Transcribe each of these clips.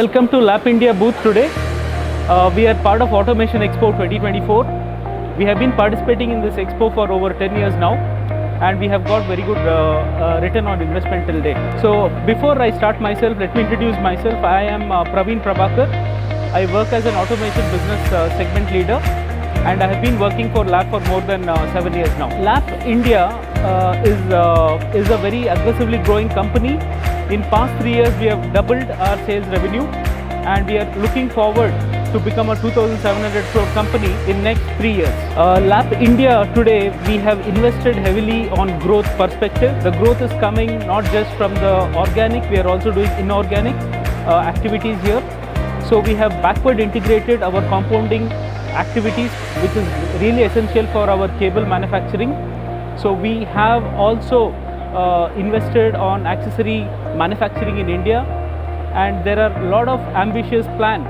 Welcome to LAPP India booth today. We are part of Automation Expo 2024. We have been participating in this expo for over 10 years now, and we have got very good return on investment till date. So before I start myself, let me introduce myself. I am Praveen Prabhakar. I work as an automation business segment leader, and I have been working for LAPP for more than 7 years now. LAPP India is a very aggressively growing company. In past 3 years, we have doubled our sales revenue, and we are looking forward to become a 2,700 crore company in next 3 years. LAPP India today, we have invested heavily on growth perspective. The growth is coming not just from the organic, we are also doing inorganic activities here. So we have backward integrated our compounding activities, which is really essential for our cable manufacturing. So we have also invested on accessory manufacturing in India, and there are a lot of ambitious plan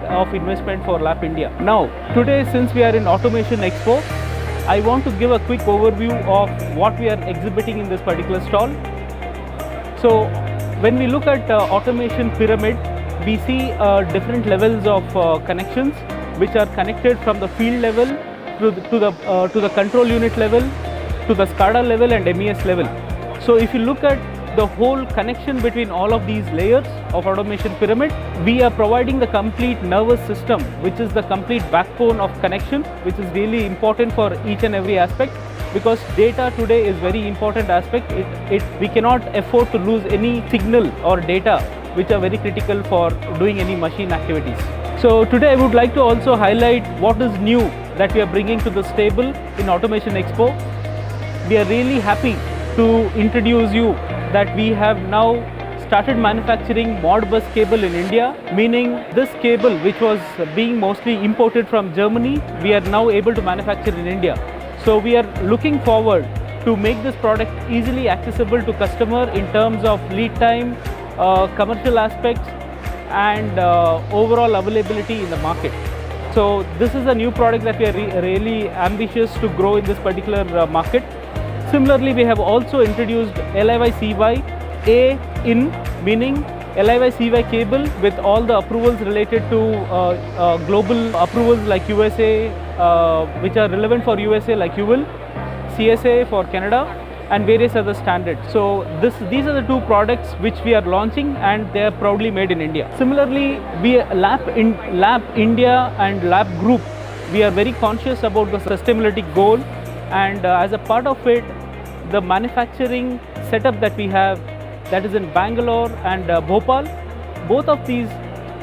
of investment for LAPP India. Now, today, since we are in Automation Expo, I want to give a quick overview of what we are exhibiting in this particular stall. So, when we look at automation pyramid, we see different levels of connections, which are connected from the field level to the control unit level, to the SCADA level and MES level. So if you look at the whole connection between all of these layers of automation pyramid, we are providing the complete nervous system, which is the complete backbone of connection, which is really important for each and every aspect, because data today is very important aspect. We cannot afford to lose any signal or data, which are very critical for doing any machine activities. So today I would like to also highlight what is new that we are bringing to this table in Automation Expo. We are really happy to introduce you that we have now started manufacturing Modbus cable in India, meaning this cable, which was being mostly imported from Germany, we are now able to manufacture in India. So we are looking forward to make this product easily accessible to customer in terms of lead time, commercial aspects, and overall availability in the market. So this is a new product that we are really ambitious to grow in this particular market. Similarly, we have also introduced LIY-CY A in, meaning LIY-CY cable with all the approvals related to global approvals like USA, which are relevant for USA like UL, CSA for Canada, and various other standards. So these are the two products which we are launching, and they are proudly made in India. Similarly, LAPP India and LAPP Group, we are very conscious about the sustainability goal, and as a part of it, the manufacturing setup that we have, that is in Bangalore and Bhopal, both of these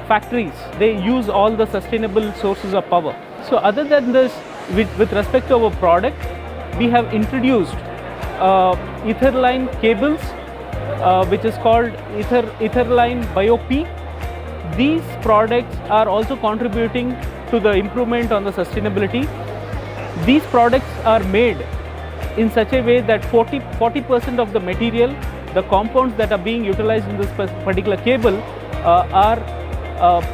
factories, they use all the sustainable sources of power. So other than this, with respect to our product, we have introduced ETHERLINE cables, which is called ETHERLINE Bio-P. These products are also contributing to the improvement on the sustainability. These products are made in such a way that 40% of the material, the compounds that are being utilized in this particular cable are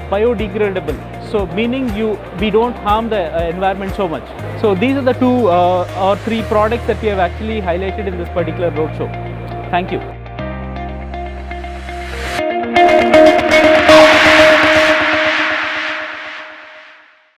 biodegradable. So meaning we don't harm the environment so much. So these are the two or three products that we have actually highlighted in this particular roadshow. Thank you.